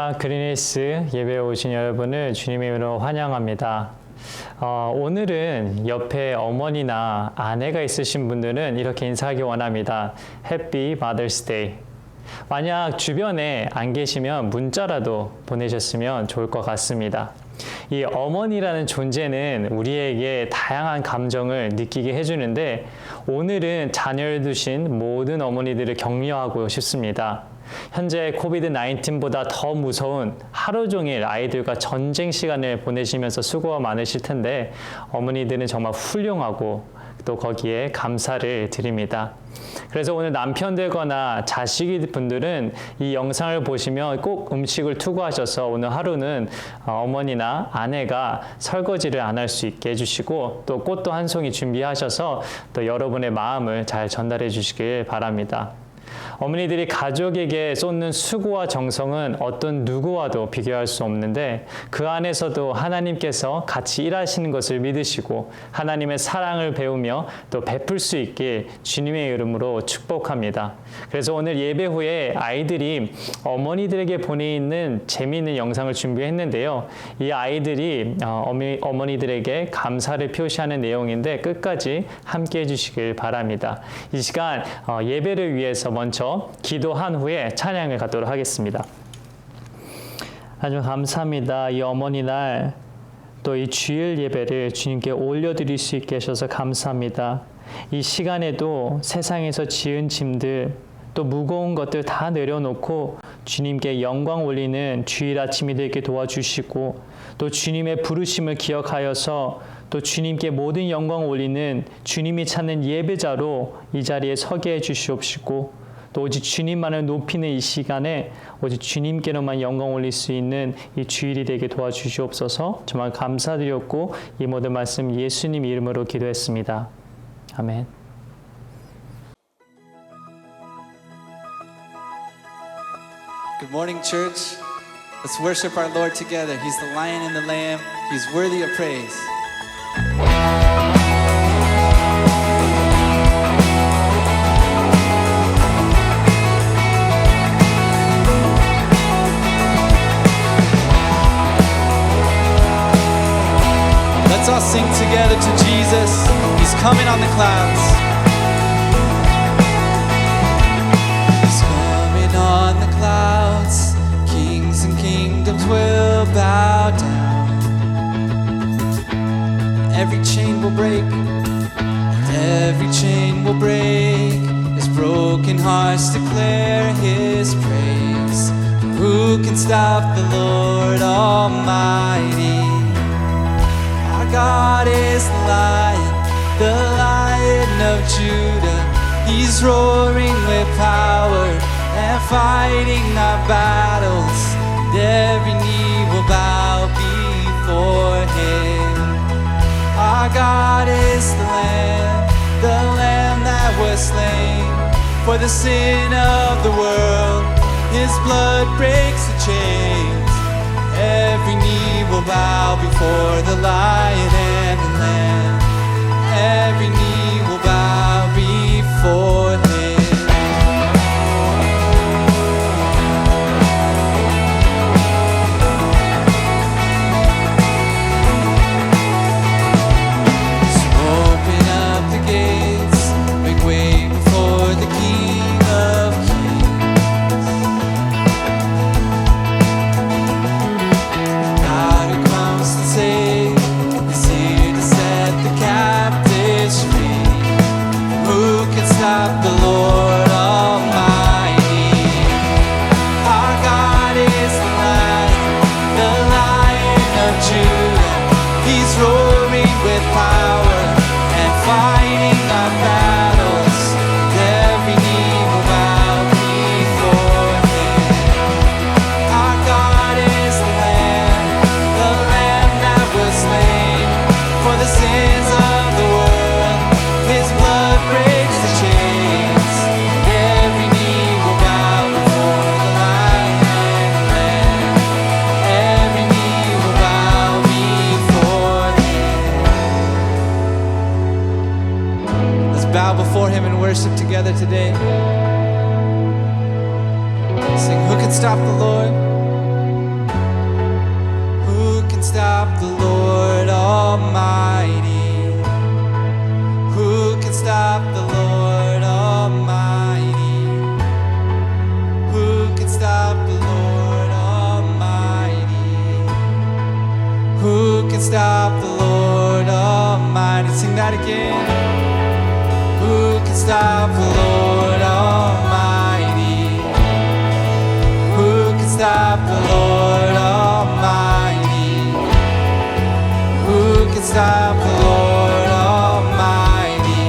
안녕하십니까. 그린힐스 예배에 오신 여러분을 주님의 이름으로 환영합니다. 오늘은 옆에 어머니나 아내가 있으신 분들은 이렇게 인사하기 원합니다. Happy Mother's Day. 만약 주변에 안 계시면 문자라도 보내셨으면 좋을 것 같습니다. 이 어머니라는 존재는 우리에게 다양한 감정을 느끼게 해주는데 오늘은 자녀를 두신 모든 어머니들을 격려하고 싶습니다. 현재 코비드-19보다 더 무서운 하루 종일 아이들과 전쟁 시간을 보내시면서 수고가 많으실 텐데 어머니들은 정말 훌륭하고 또 거기에 감사를 드립니다. 그래서 오늘 남편들거나 자식이 분들은 이 영상을 보시면 꼭 음식을 투구하셔서 오늘 하루는 어머니나 아내가 설거지를 안 할 수 있게 해주시고 또 꽃도 한 송이 준비하셔서 또 여러분의 마음을 잘 전달해 주시길 바랍니다. 어머니들이 가족에게 쏟는 수고와 정성은 어떤 누구와도 비교할 수 없는데 그 안에서도 하나님께서 같이 일하시는 것을 믿으시고 하나님의 사랑을 배우며 또 베풀 수 있게 주님의 이름으로 축복합니다. 그래서 오늘 예배 후에 아이들이 어머니들에게 보내있는 재미있는 영상을 준비했는데요. 이 아이들이 어머니들에게 감사를 표시하는 내용인데 끝까지 함께 해주시길 바랍니다. 이 시간 예배를 위해서 먼저 기도한 후에 찬양을 갖도록 하겠습니다. 아주 감사합니다. 이 어머니 날 또 이 주일 예배를 주님께 올려드릴 수 있게 하셔서 감사합니다. 이 시간에도 세상에서 지은 짐들 또 무거운 것들 다 내려놓고 주님께 영광 올리는 주일 아침이 되게 도와주시고 또 주님의 부르심을 기억하여서 또 주님께 모든 영광 올리는 주님이 찾는 예배자로 이 자리에 서게 해주시옵시고 또 오직 주님만을 높이는 이 시간에 오직 주님께로만 영광 올릴 수 있는 이 주일이 되게 도와주시옵소서. 정말 감사드렸고 이 모든 말씀 예수님 이름으로 기도했습니다. 아멘. Good morning, church. Let's worship our Lord together. He's the Lion and the Lamb. He's worthy of praise. Let's all sing together to Jesus. He's coming on the clouds. He's coming on the clouds. Kings and kingdoms will bow down. Every chain will break. Every chain will break. As broken hearts declare His praise. Who can stop the Lord Almighty? God is the Lion of Judah. He's roaring with power and fighting our battles. And every knee will bow before Him. Our God is the Lamb that was slain for the sin of the world. His blood breaks the chains. Every knee will bow before the Lion and the Lamb. Every knee will bow before Him. So open up the gates, make way before the King of Kings. God who comes to save is here to set the captives free. Who can stop the Lord Almighty? Our God is the Lion of Judah. He's roaring with power and fighting our battles. Every knee will bow before Him. Our God is the Lamb that was slain for the sins of the world. His blood breaks the chains. Every knee will bow before the Lion and the Lamb. Every knee will bow before Him. Let's bow before Him and worship together today. Sing, who can stop the Lord? stop the Lord Almighty? Who can stop the Lord Almighty? Who can stop the Lord Almighty? Who can stop the Lord Almighty? Sing that again. Who can stop the Lord Almighty? Who can stop the Lord Almighty? Who can stop the Lord Almighty?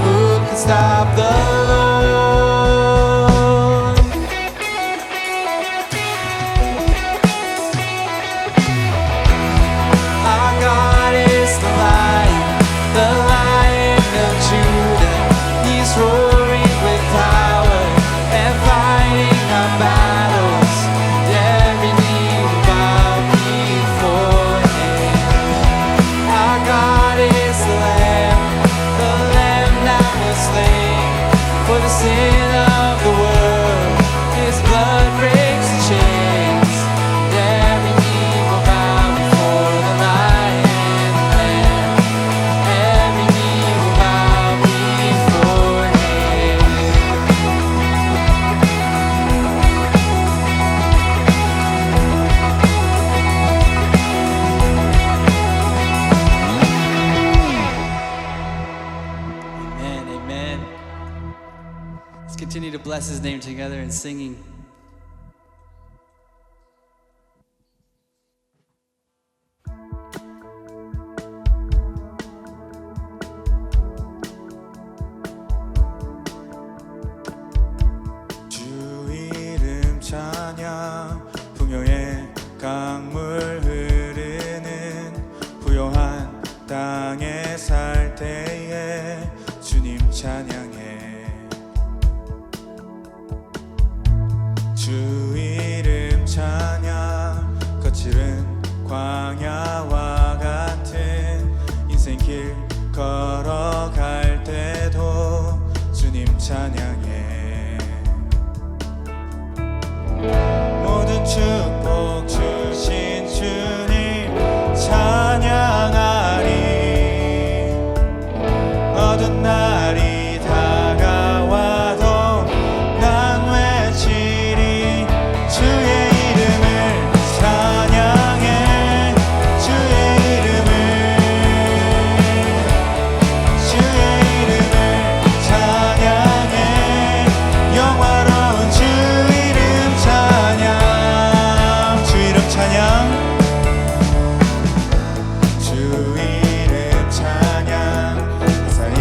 Who can stop the Lord? Our God is the Lion of Judah. He's roaring with power and fighting our battles. Every knee will bow before Him. Our God is the Lamb that was slain for the sin of the world. His blood breaks the chains. Every knee will bow before the Lion and Lamb. Every knee will bow before Him. Amen, amen. Let's continue to bless His name together in singing. 주 이름 찬양 풍요의 강물 흐르는 부요한 땅에 살 때에 주님 찬양해 주 이름 찬양 거칠은 광야와 같은 인생길 걸어갈 때도 주님 찬양해 모든 축복 주신 주님 찬양하리 어두운 날이 다가와도 난 외치리 주의 이름을 찬양해 주의 이름을 찬양해 영화로운 주 이름 찬양 주 이름 찬양 주 이름 찬양 햇살이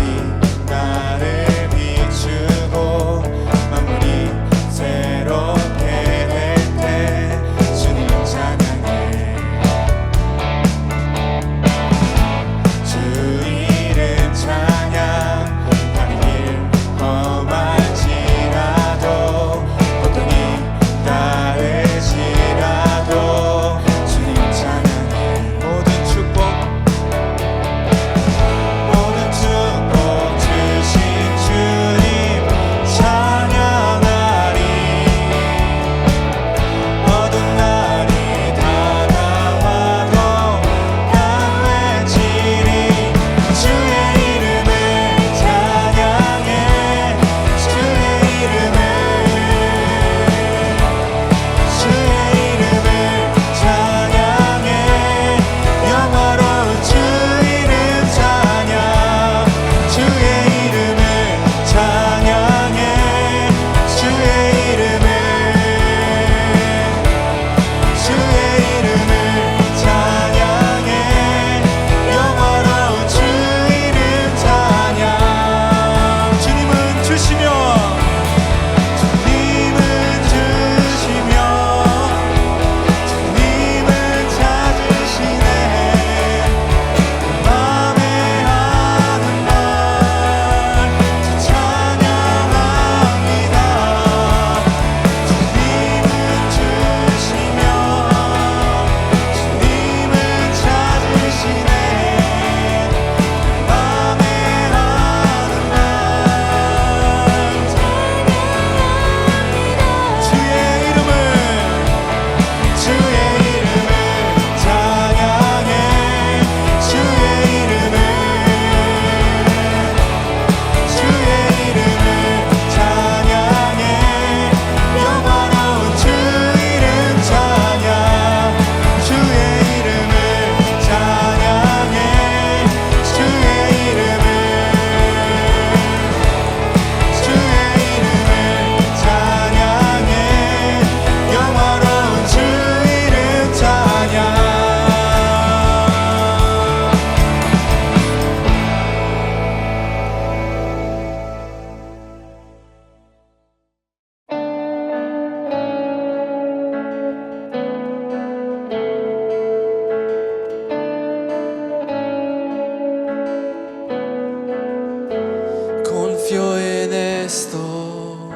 esto,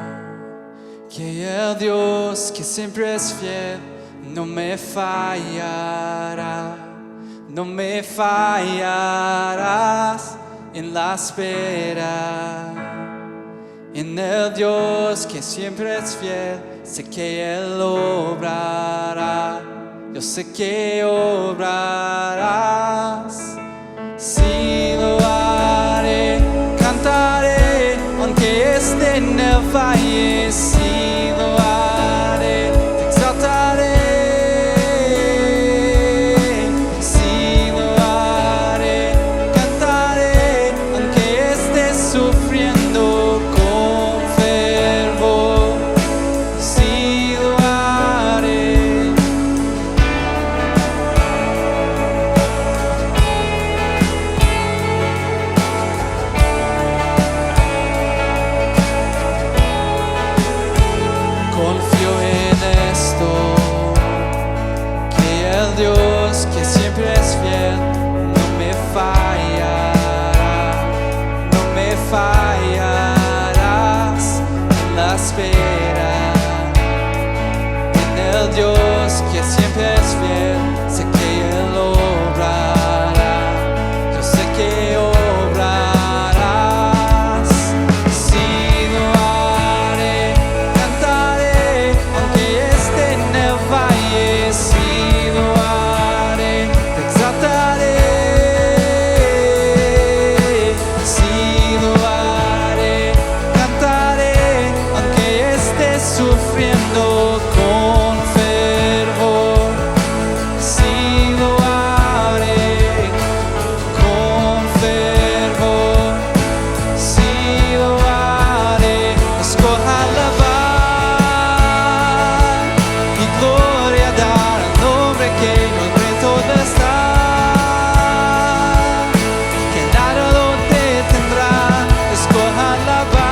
que el Dios que siempre es fiel no me fallará, no me fallarás en la espera. En el Dios que siempre es fiel, sé que Él obrará, yo sé que obrarás. Si lo haré, cantaré, aunque esté en el valle. Si lo haré, te exaltaré. Si lo haré, cantaré, aunque esté sufriendo con fervor. Si lo haré. Confío en esto, que el Dios que siempre es fiel no me fallará, no me fallarás en la espera. En el Dios que siempre es fiel, sé que Él obrará, yo sé que obrarás. Si lo haré, cantaré, aunque esté en el valle. Si lo haré, te exaltaré. Si lo haré, cantaré, aunque esté sufriendo con fervor. Si lo haré, con fervor. Si lo haré, escoja alabar y gloria dar al nombre que sobre todo está, que nada lo detendrá. Escoja alabar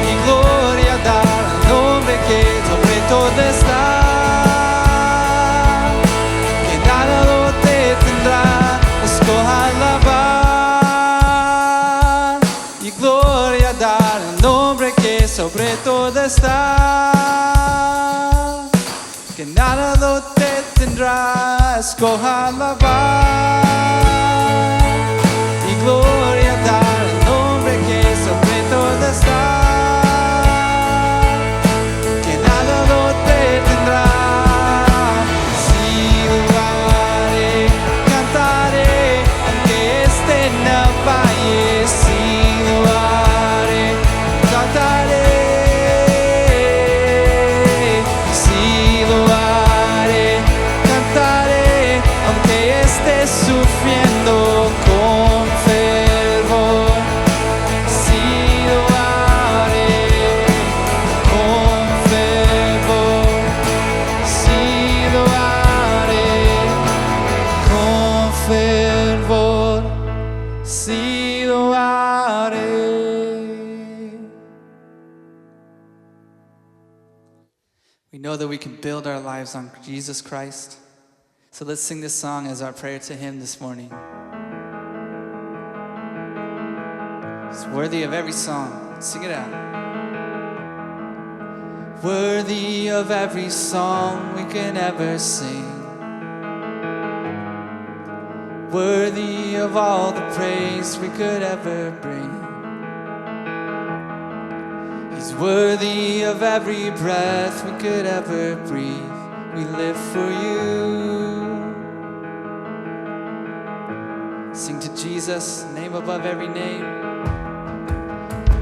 y gloria dar al nombre que sobre todo está, que nada lo detendrá. Escoja alabar y gloria dar al nombre que sobre todo está, que nada lo detendrá. Escoja alabar y gloria dar al nombre que sobre todo está, que nada lo detendrá. Si lo haré, cantaré, aunque esté en el valle. Si lo haré, cantaré. Si lo haré, cantaré, aunque esté sufriendo con fervor. Si lo haré, con fervor. Si lo haré, con fervor. Si lo haré. We know that we can build our lives on Jesus Christ. So let's sing this song as our prayer to Him this morning. It's worthy of every song. Sing it out. Worthy of every song we can ever sing. Worthy of all the praise we could ever bring. He's worthy of every breath we could ever breathe. We live for you. Sing to Jesus, name above every name.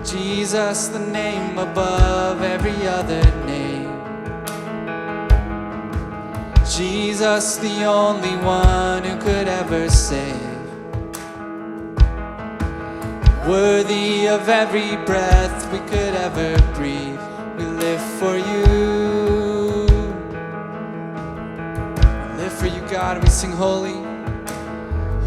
Jesus, the name above every other name. Jesus, the only one who could ever save. Worthy of every breath we could ever breathe. We live for you. We live for you, God. We sing holy.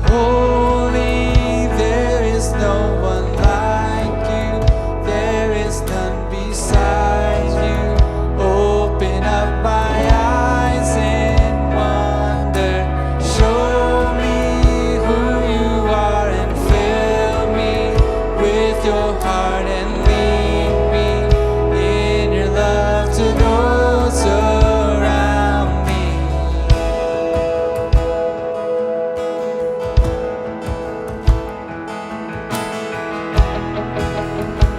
Holy, there is no one like you. There is none beside you. Open up my eyes in wonder. Show me who you are and fill me with your heart and lead me in your love to those around me.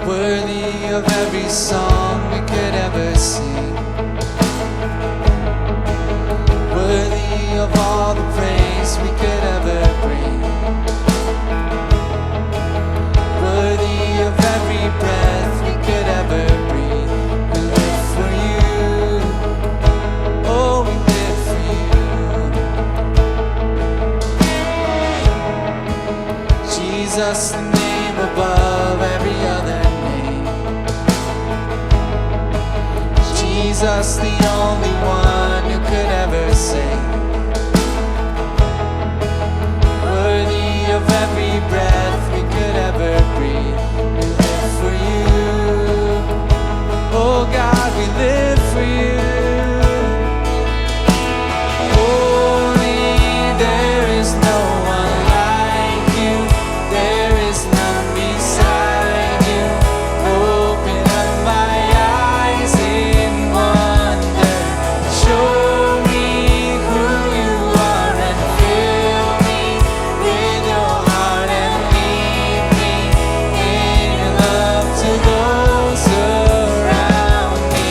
Worthy of every song we could ever sing, worthy of all the praise we could ever bring, worthy of every breath we could ever breathe. We live for you, oh, we live for you. Jesus, the name above every other name. Jesus, the only one who could ever sing. Worthy of every breath we could ever breathe. We live for you. Oh God, we live for you. Holy, there is no one like you. There is none beside you. Open up my eyes in wonder. Show me who you are and fill me with your heart and lead me in your love to those around me.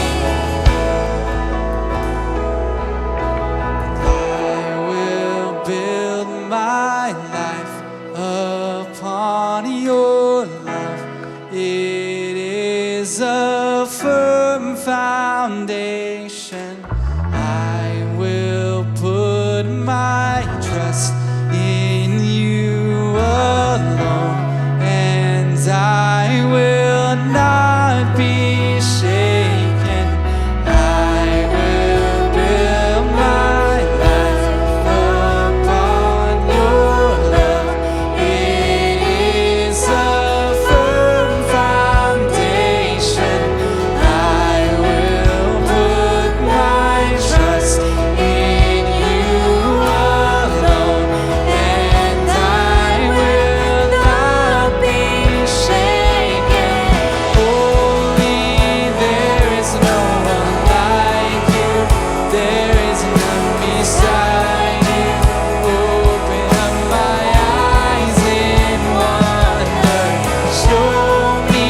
I will build my life upon your love. It is a firm foundation. I will put my trust in you alone, and I will not be shaken. I will build my life upon your love. It is a firm foundation. I will put my trust in you alone, and I will not be shaken. Holy, there is no one like you. There is none beside you. Open up my eyes in wonder. Show me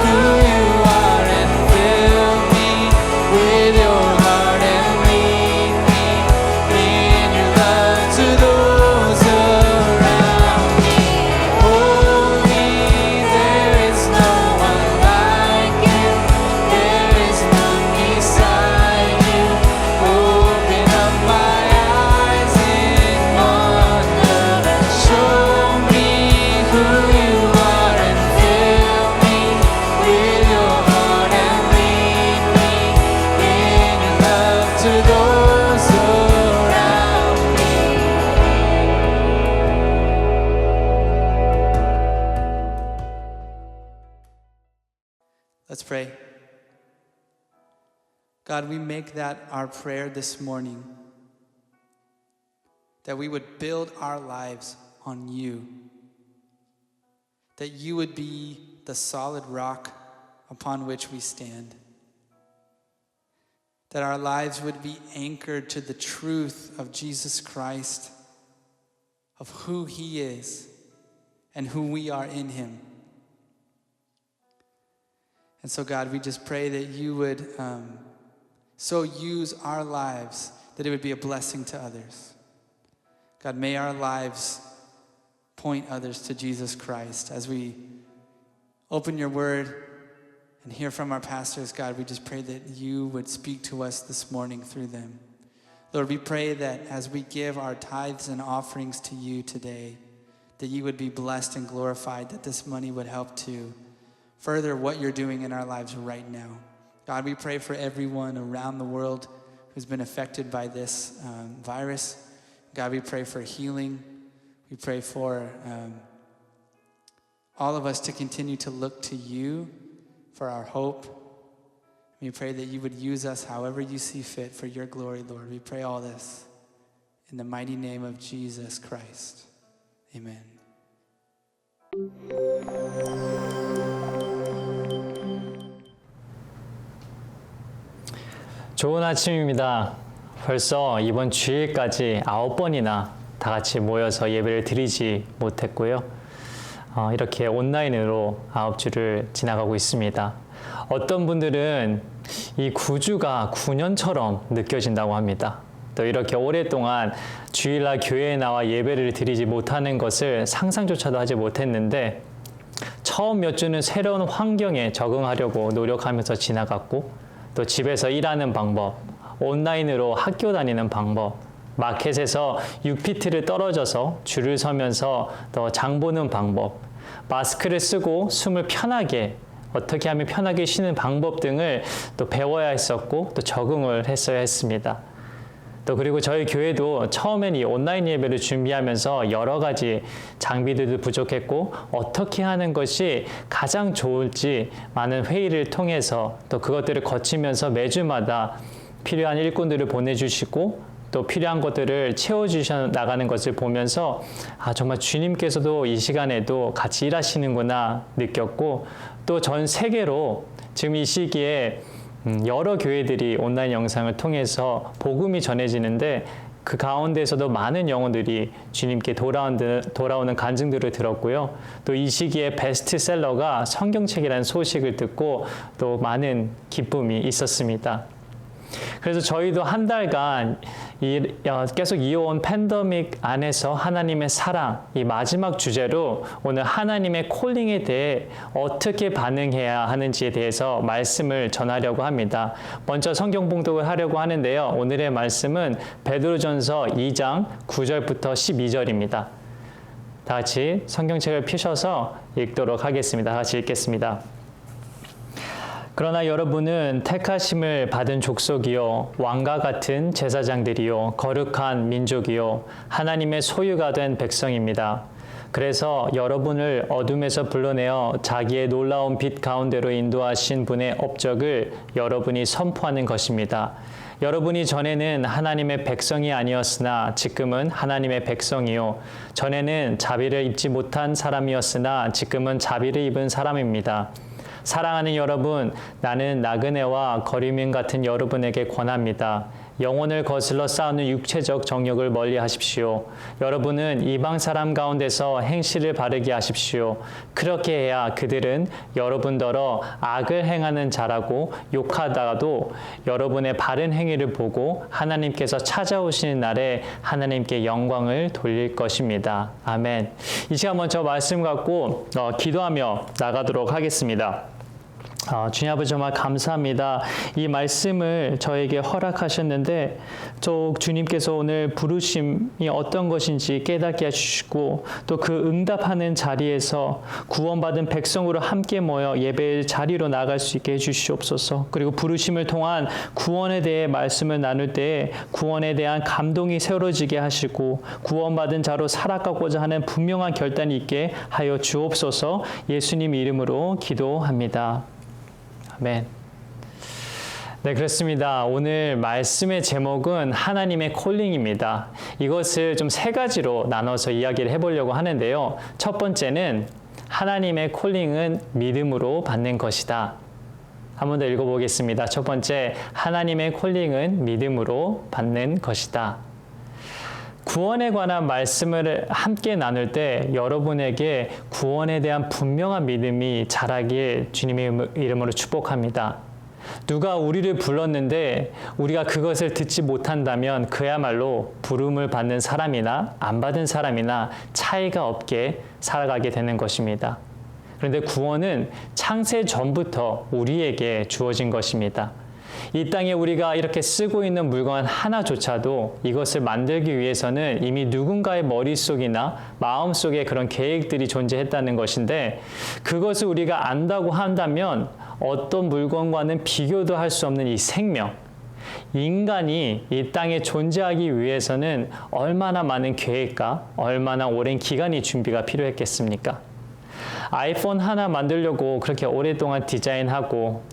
who you are and fill me with your heart and lead me in your love to those around me. Holy, there is no one like you. There is none beside you. Open up my eyes in wonder. Show me who you are and fill me with your heart and lead me in your love to those around me. Let's pray. God, we make that our prayer this morning, that we would build our lives on you, that you would be the solid rock upon which we stand, that our lives would be anchored to the truth of Jesus Christ, of who he is and who we are in him. And so, God, we just pray that you would so use our lives that it would be a blessing to others. God, may our lives point others to Jesus Christ. As we open your word and hear from our pastors, God, we just pray that you would speak to us this morning through them. Lord, we pray that as we give our tithes and offerings to you today, that you would be blessed and glorified, that this money would help to further what you're doing in our lives right now. God, we pray for everyone around the world who's been affected by this virus. God, we pray for healing. We pray for all of us to continue to look to you for our hope. We pray that you would use us however you see fit for your glory, Lord. We pray all this in the mighty name of Jesus Christ. Amen. 좋은 아침입니다. 벌써 이번 주일까지 9번이나 다 같이 모여서 예배를 드리지 못했고요. 이렇게 온라인으로 9주를 지나가고 있습니다. 어떤 분들은 이 9주가 9년처럼 느껴진다고 합니다. 또 이렇게 오랫동안 주일날 교회에 나와 예배를 드리지 못하는 것을 상상조차도 하지 못했는데 처음 몇 주는 새로운 환경에 적응하려고 노력하면서 지나갔고 또 집에서 일하는 방법, 온라인으로 학교 다니는 방법, 마켓에서 6피트를 떨어져서 줄을 서면서 또 장 보는 방법, 마스크를 쓰고 숨을 편하게 어떻게 하면 편하게 쉬는 방법 등을 또 배워야 했었고 또 적응을 했어야 했습니다. 또 그리고 저희 교회도 처음엔 이 온라인 예배를 준비하면서 여러 가지 장비들도 부족했고 어떻게 하는 것이 가장 좋을지 많은 회의를 통해서 또 그것들을 거치면서 매주마다 필요한 일꾼들을 보내주시고 또 필요한 것들을 채워주셔 나가는 것을 보면서 정말 주님께서도 이 시간에도 같이 일하시는구나 느꼈고 또 전 세계로 지금 이 시기에 여러 교회들이 온라인 영상을 통해서 복음이 전해지는데 그 가운데서도 많은 영혼들이 주님께 돌아오는 간증들을 들었고요. 또 이 시기에 베스트셀러가 성경책이라는 소식을 듣고 또 많은 기쁨이 있었습니다. 그래서 저희도 한 달간 계속 이어온 팬데믹 안에서 하나님의 사랑, 이 마지막 주제로 오늘 하나님의 콜링에 대해 어떻게 반응해야 하는지에 대해서 말씀을 전하려고 합니다. 먼저 성경 봉독을 하려고 하는데요. 오늘의 말씀은 베드로전서 2장 9절부터 12절입니다. 다 같이 성경책을 펴셔서 읽도록 하겠습니다. 다 같이 읽겠습니다. 그러나 여러분은 택하심을 받은 족속이요 왕과 같은 제사장들이요 거룩한 민족이요 하나님의 소유가 된 백성입니다. 그래서 여러분을 어둠에서 불러내어 자기의 놀라운 빛 가운데로 인도하신 분의 업적을 여러분이 선포하는 것입니다. 여러분이 전에는 하나님의 백성이 아니었으나 지금은 하나님의 백성이요 전에는 자비를 입지 못한 사람이었으나 지금은 자비를 입은 사람입니다. 사랑하는 여러분, 나는 나그네와 거리민 같은 여러분에게 권합니다. 영혼을 거슬러 싸우는 육체적 정욕을 멀리 하십시오. 여러분은 이방 사람 가운데서 행실을 바르게 하십시오. 그렇게 해야 그들은 여러분더러 악을 행하는 자라고 욕하다가도 여러분의 바른 행위를 보고 하나님께서 찾아오시는 날에 하나님께 영광을 돌릴 것입니다. 아멘. 이 시간 먼저 말씀 갖고 기도하며 나가도록 하겠습니다. 주님 아버지 정말 감사합니다. 이 말씀을 저에게 허락하셨는데 주님께서 오늘 부르심이 어떤 것인지 깨닫게 해주시고 또 그 응답하는 자리에서 구원받은 백성으로 함께 모여 예배의 자리로 나갈 수 있게 해주시옵소서. 그리고 부르심을 통한 구원에 대해 말씀을 나눌 때 구원에 대한 감동이 세워지게 하시고 구원받은 자로 살아가고자 하는 분명한 결단이 있게 하여 주옵소서. 예수님 이름으로 기도합니다. 아멘. 네, 그렇습니다. 오늘 말씀의 제목은 하나님의 콜링입니다. 이것을 좀 세 가지로 나눠서 이야기를 해보려고 하는데요. 첫 번째는 하나님의 콜링은 믿음으로 받는 것이다. 한 번 더 읽어보겠습니다. 첫 번째, 하나님의 콜링은 믿음으로 받는 것이다. 구원에 관한 말씀을 함께 나눌 때 여러분에게 구원에 대한 분명한 믿음이 자라길 주님의 이름으로 축복합니다. 누가 우리를 불렀는데 우리가 그것을 듣지 못한다면 그야말로 부름을 받는 사람이나 안 받은 사람이나 차이가 없게 살아가게 되는 것입니다. 그런데 구원은 창세 전부터 우리에게 주어진 것입니다. 이 땅에 우리가 이렇게 쓰고 있는 물건 하나조차도 이것을 만들기 위해서는 이미 누군가의 머릿속이나 마음속에 그런 계획들이 존재했다는 것인데 그것을 우리가 안다고 한다면 어떤 물건과는 비교도 할 수 없는 이 생명, 인간이 이 땅에 존재하기 위해서는 얼마나 많은 계획과 얼마나 오랜 기간이 준비가 필요했겠습니까? 아이폰 하나 만들려고 그렇게 오랫동안 디자인하고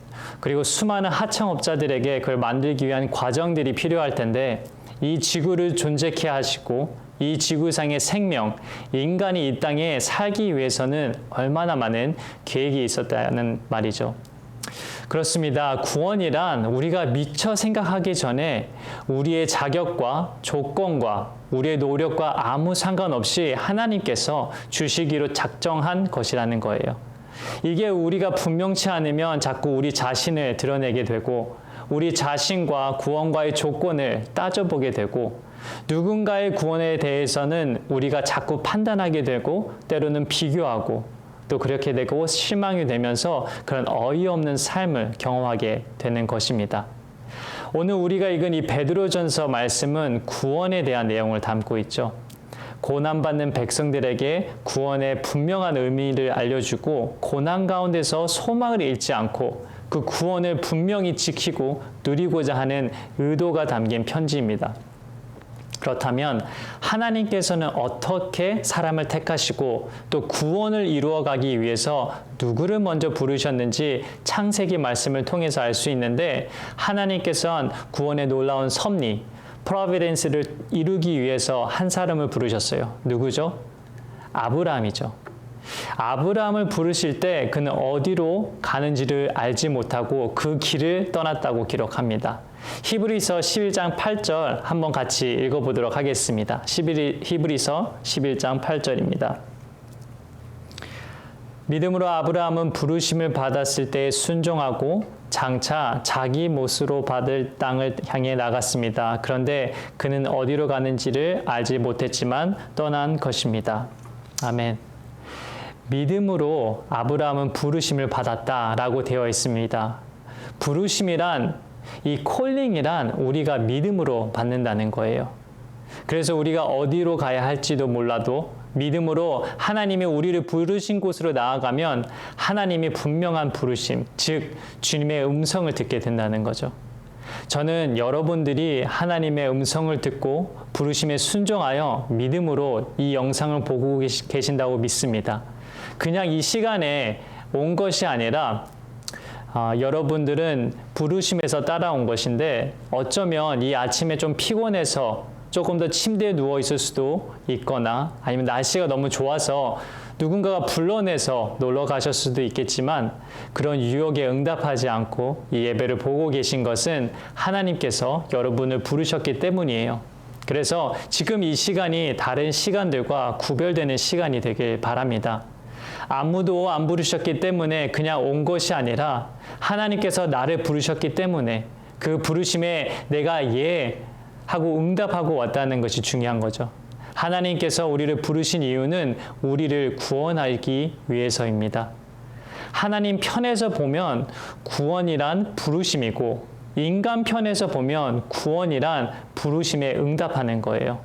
그리고 수많은 하청업자들에게 그걸 만들기 위한 과정들이 필요할 텐데 이 지구를 존재케 하시고 이 지구상의 생명, 인간이 이 땅에 살기 위해서는 얼마나 많은 계획이 있었다는 말이죠. 그렇습니다. 구원이란 우리가 미처 생각하기 전에 우리의 자격과 조건과 우리의 노력과 아무 상관없이 하나님께서 주시기로 작정한 것이라는 거예요. 이게 우리가 분명치 않으면 자꾸 우리 자신을 드러내게 되고 우리 자신과 구원과의 조건을 따져보게 되고 누군가의 구원에 대해서는 우리가 자꾸 판단하게 되고 때로는 비교하고 또 그렇게 되고 실망이 되면서 그런 어이없는 삶을 경험하게 되는 것입니다. 오늘 우리가 읽은 이 베드로전서 말씀은 구원에 대한 내용을 담고 있죠. 고난받는 백성들에게 구원의 분명한 의미를 알려주고 고난 가운데서 소망을 잃지 않고 그 구원을 분명히 지키고 누리고자 하는 의도가 담긴 편지입니다. 그렇다면 하나님께서는 어떻게 사람을 택하시고 또 구원을 이루어가기 위해서 누구를 먼저 부르셨는지 창세기 말씀을 통해서 알 수 있는데 하나님께서는 구원의 놀라운 섭리, 프로비덴스를 이루기 위해서 한 사람을 부르셨어요. 누구죠? 아브라함이죠. 아브라함을 부르실 때 그는 어디로 가는지를 알지 못하고 그 길을 떠났다고 기록합니다. 히브리서 11장 8절 한번 같이 읽어보도록 하겠습니다. 히브리서 11장 8절입니다. 믿음으로 아브라함은 부르심을 받았을 때 순종하고 장차 자기 몫으로 받을 땅을 향해 나갔습니다. 그런데 그는 어디로 가는지를 알지 못했지만 떠난 것입니다. 아멘. 믿음으로 아브라함은 부르심을 받았다라고 되어 있습니다. 부르심이란 이 콜링이란 우리가 믿음으로 받는다는 거예요. 그래서 우리가 어디로 가야 할지도 몰라도 믿음으로 하나님이 우리를 부르신 곳으로 나아가면 하나님이 분명한 부르심, 즉 주님의 음성을 듣게 된다는 거죠. 저는 여러분들이 하나님의 음성을 듣고 부르심에 순종하여 믿음으로 이 영상을 보고 계신다고 믿습니다. 그냥 이 시간에 온 것이 아니라 여러분들은 부르심에서 따라온 것인데 어쩌면 이 아침에 좀 피곤해서 조금 더 침대에 누워 있을 수도 있거나 아니면 날씨가 너무 좋아서 누군가가 불러내서 놀러 가셨을 수도 있겠지만 그런 유혹에 응답하지 않고 이 예배를 보고 계신 것은 하나님께서 여러분을 부르셨기 때문이에요. 그래서 지금 이 시간이 다른 시간들과 구별되는 시간이 되길 바랍니다. 아무도 안 부르셨기 때문에 그냥 온 것이 아니라 하나님께서 나를 부르셨기 때문에 그 부르심에 내가 예 하고 응답하고 왔다는 것이 중요한 거죠. 하나님께서 우리를 부르신 이유는 우리를 구원하기 위해서입니다. 하나님 편에서 보면 구원이란 부르심이고 인간 편에서 보면 구원이란 부르심에 응답하는 거예요.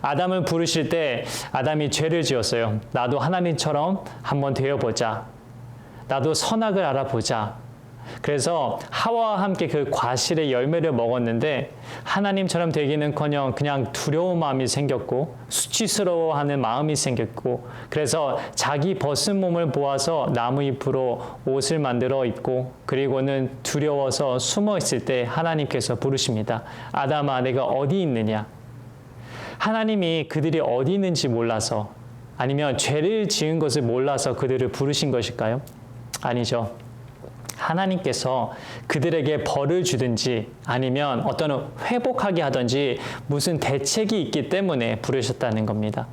아담을 부르실 때 아담이 죄를 지었어요. 나도 하나님처럼 한번 되어보자. 나도 선악을 알아보자. 그래서 하와와 함께 그 과실의 열매를 먹었는데 하나님처럼 되기는커녕 그냥 두려운 마음이 생겼고 수치스러워하는 마음이 생겼고 그래서 자기 벗은 몸을 보아서 나무잎으로 옷을 만들어 입고 그리고는 두려워서 숨어 있을 때 하나님께서 부르십니다. 아담아 내가 어디 있느냐? 하나님이 그들이 어디 있는지 몰라서 아니면 죄를 지은 것을 몰라서 그들을 부르신 것일까요? 아니죠. 하나님께서 그들에게 벌을 주든지 아니면 어떤 회복하게 하든지 무슨 대책이 있기 때문에 부르셨다는 겁니다.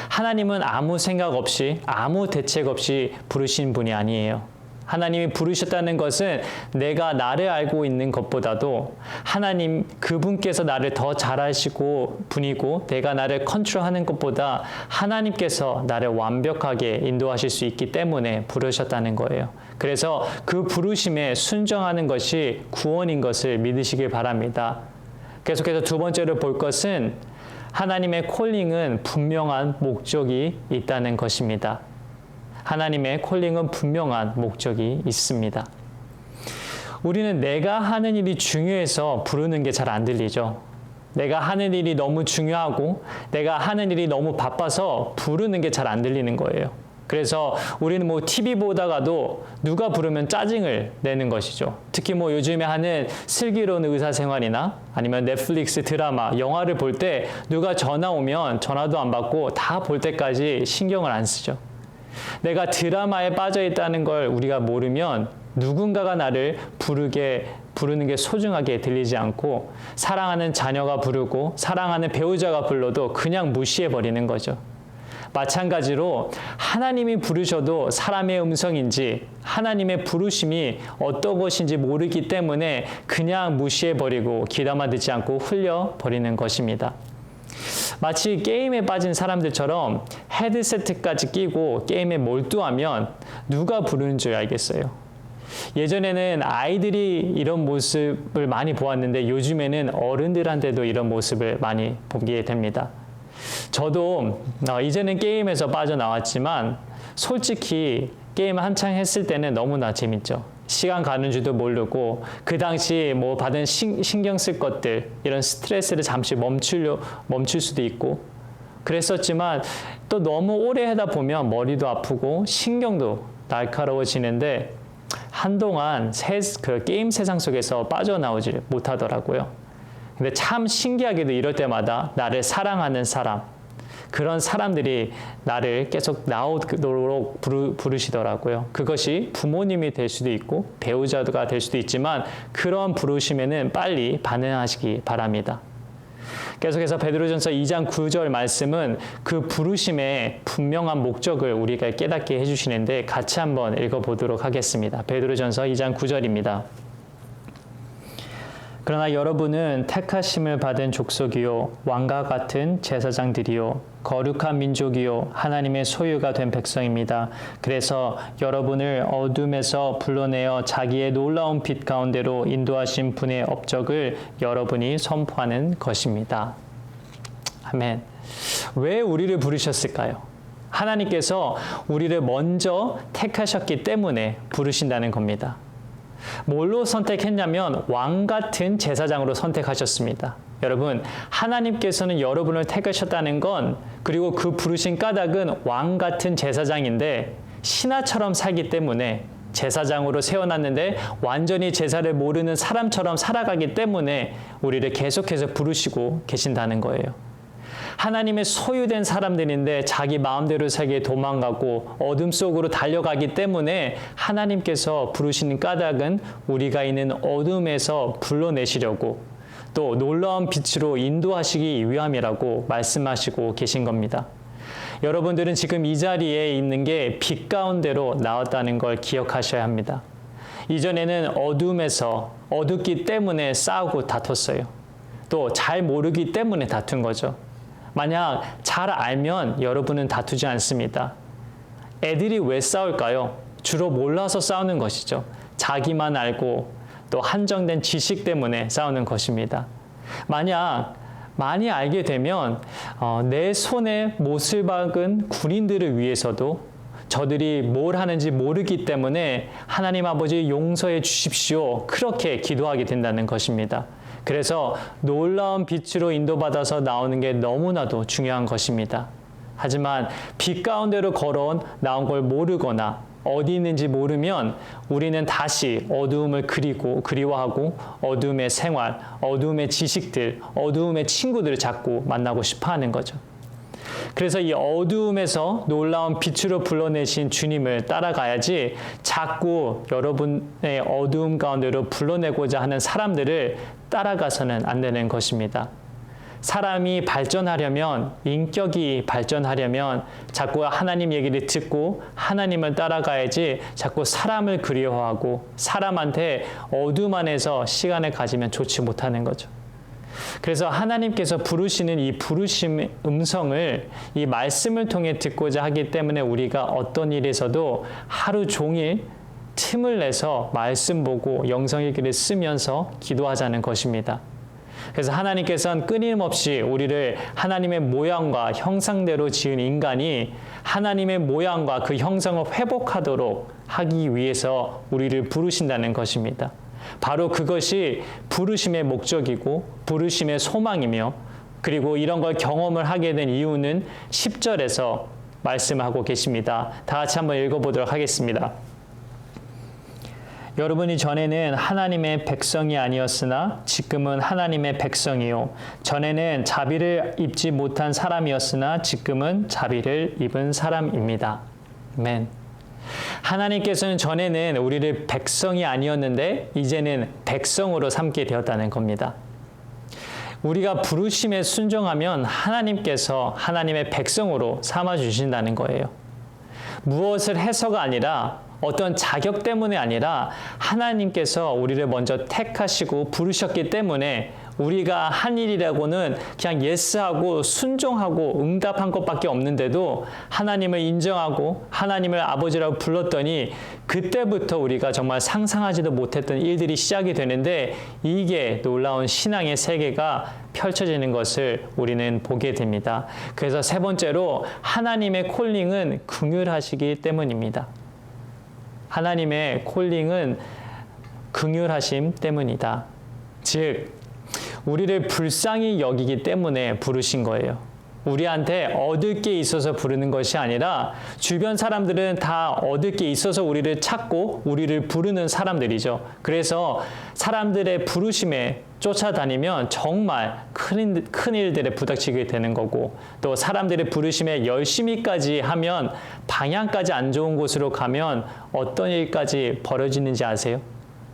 하나님은 아무 생각 없이 아무 대책 없이 부르신 분이 아니에요. 하나님이 부르셨다는 것은 내가 나를 알고 있는 것보다도 하나님 그분께서 나를 더 잘 아시고 분이고 내가 나를 컨트롤하는 것보다 하나님께서 나를 완벽하게 인도하실 수 있기 때문에 부르셨다는 거예요. 그래서 그 부르심에 순종하는 것이 구원인 것을 믿으시길 바랍니다. 계속해서 두 번째로 볼 것은 하나님의 콜링은 분명한 목적이 있다는 것입니다. 하나님의 콜링은 분명한 목적이 있습니다. 우리는 내가 하는 일이 중요해서 부르는 게 잘 안 들리죠. 내가 하는 일이 너무 중요하고 내가 하는 일이 너무 바빠서 부르는 게 잘 안 들리는 거예요. 그래서 우리는 뭐 TV 보다가도 누가 부르면 짜증을 내는 것이죠. 특히 뭐 요즘에 하는 슬기로운 의사생활이나 아니면 넷플릭스 드라마, 영화를 볼 때 누가 전화 오면 전화도 안 받고 다 볼 때까지 신경을 안 쓰죠. 내가 드라마에 빠져 있다는 걸 우리가 모르면 누군가가 나를 부르는 게 소중하게 들리지 않고 사랑하는 자녀가 부르고 사랑하는 배우자가 불러도 그냥 무시해버리는 거죠. 마찬가지로 하나님이 부르셔도 사람의 음성인지 하나님의 부르심이 어떤 것인지 모르기 때문에 그냥 무시해버리고 귀담아 듣지 않고 흘려버리는 것입니다. 마치 게임에 빠진 사람들처럼 헤드세트까지 끼고 게임에 몰두하면 누가 부르는 줄 알겠어요. 예전에는 아이들이 이런 모습을 많이 보았는데 요즘에는 어른들한테도 이런 모습을 많이 보게 됩니다. 저도 이제는 게임에서 빠져나왔지만 솔직히 게임 한창 했을 때는 너무나 재밌죠. 시간 가는 줄도 모르고 그 당시 뭐 받은 신경 쓸 것들 이런 스트레스를 잠시 멈출 수도 있고 그랬었지만 또 너무 오래 하다 보면 머리도 아프고 신경도 날카로워지는데 한동안 그 게임 세상 속에서 빠져나오지 못하더라고요. 근데 참 신기하게도 이럴 때마다 나를 사랑하는 사람, 그런 사람들이 나를 계속 나오도록 부르시더라고요. 그것이 부모님이 될 수도 있고 배우자가 될 수도 있지만 그런 부르심에는 빨리 반응하시기 바랍니다. 계속해서 베드로전서 2장 9절 말씀은 그 부르심의 분명한 목적을 우리가 깨닫게 해주시는데 같이 한번 읽어보도록 하겠습니다. 베드로전서 2장 9절입니다. 그러나 여러분은 택하심을 받은 족속이요 왕과 같은 제사장들이요 거룩한 민족이요 하나님의 소유가 된 백성입니다. 그래서 여러분을 어둠에서 불러내어 자기의 놀라운 빛 가운데로 인도하신 분의 업적을 여러분이 선포하는 것입니다. 아멘. 왜 우리를 부르셨을까요? 하나님께서 우리를 먼저 택하셨기 때문에 부르신다는 겁니다. 뭘로 선택했냐면 왕 같은 제사장으로 선택하셨습니다. 여러분, 하나님께서는 여러분을 택하셨다는 건 그리고 그 부르신 까닭은 왕 같은 제사장인데 신하처럼 살기 때문에 제사장으로 세워놨는데 완전히 제사를 모르는 사람처럼 살아가기 때문에 우리를 계속해서 부르시고 계신다는 거예요. 하나님의 소유된 사람들인데 자기 마음대로 살기에 도망가고 어둠 속으로 달려가기 때문에 하나님께서 부르시는 까닭은 우리가 있는 어둠에서 불러내시려고 또 놀라운 빛으로 인도하시기 위함이라고 말씀하시고 계신 겁니다. 여러분들은 지금 이 자리에 있는 게 빛 가운데로 나왔다는 걸 기억하셔야 합니다. 이전에는 어둠에서 어둡기 때문에 싸우고 다퉜어요. 또 잘 모르기 때문에 다툰 거죠. 만약 잘 알면 여러분은 다투지 않습니다. 애들이 왜 싸울까요? 주로 몰라서 싸우는 것이죠. 자기만 알고 또 한정된 지식 때문에 싸우는 것입니다. 만약 많이 알게 되면 내 손에 못을 박은 군인들을 위해서도 저들이 뭘 하는지 모르기 때문에 하나님 아버지 용서해 주십시오. 그렇게 기도하게 된다는 것입니다. 그래서 놀라운 빛으로 인도받아서 나오는 게 너무나도 중요한 것입니다. 하지만 빛 가운데로 걸어온 나온 걸 모르거나 어디 있는지 모르면 우리는 다시 어두움을 그리워하고 어두움의 생활, 어두움의 지식들, 어두움의 친구들을 자꾸 만나고 싶어 하는 거죠. 그래서 이 어두움에서 놀라운 빛으로 불러내신 주님을 따라가야지 자꾸 여러분의 어두움 가운데로 불러내고자 하는 사람들을 따라가서는 안 되는 것입니다. 사람이 발전하려면, 인격이 발전하려면 자꾸 하나님 얘기를 듣고 하나님을 따라가야지 자꾸 사람을 그리워하고 사람한테 어둠 안에서 시간을 가지면 좋지 못하는 거죠. 그래서 하나님께서 부르시는 이 부르심의 음성을 이 말씀을 통해 듣고자 하기 때문에 우리가 어떤 일에서도 하루 종일 틈을 내서 말씀 보고 영성일기를 쓰면서 기도하자는 것입니다. 그래서 하나님께서는 끊임없이 우리를 하나님의 모양과 형상대로 지은 인간이 하나님의 모양과 그 형상을 회복하도록 하기 위해서 우리를 부르신다는 것입니다. 바로 그것이 부르심의 목적이고 부르심의 소망이며 그리고 이런 걸 경험을 하게 된 이유는 10절에서 말씀하고 계십니다. 다 같이 한번 읽어보도록 하겠습니다. 여러분이 전에는 하나님의 백성이 아니었으나 지금은 하나님의 백성이요. 전에는 자비를 입지 못한 사람이었으나 지금은 자비를 입은 사람입니다. 아멘. 하나님께서는 전에는 우리를 백성이 아니었는데 이제는 백성으로 삼게 되었다는 겁니다. 우리가 부르심에 순종하면 하나님께서 하나님의 백성으로 삼아주신다는 거예요. 무엇을 해서가 아니라 어떤 자격 때문에 아니라 하나님께서 우리를 먼저 택하시고 부르셨기 때문에 우리가 한 일이라고는 그냥 예스하고 순종하고 응답한 것밖에 없는데도 하나님을 인정하고 하나님을 아버지라고 불렀더니 그때부터 우리가 정말 상상하지도 못했던 일들이 시작이 되는데 이게 놀라운 신앙의 세계가 펼쳐지는 것을 우리는 보게 됩니다. 그래서 세 번째로 하나님의 콜링은 긍휼하시기 때문입니다. 하나님의 콜링은 긍휼하심 때문이다. 즉 우리를 불쌍히 여기기 때문에 부르신 거예요. 우리한테 얻을 게 있어서 부르는 것이 아니라 주변 사람들은 다 얻을 게 있어서 우리를 찾고 우리를 부르는 사람들이죠. 그래서 사람들의 부르심에 쫓아다니면 정말 큰 일들에 부닥치게 되는 거고 또 사람들의 부르심에 열심히까지 하면 방향까지 안 좋은 곳으로 가면 어떤 일까지 벌어지는지 아세요?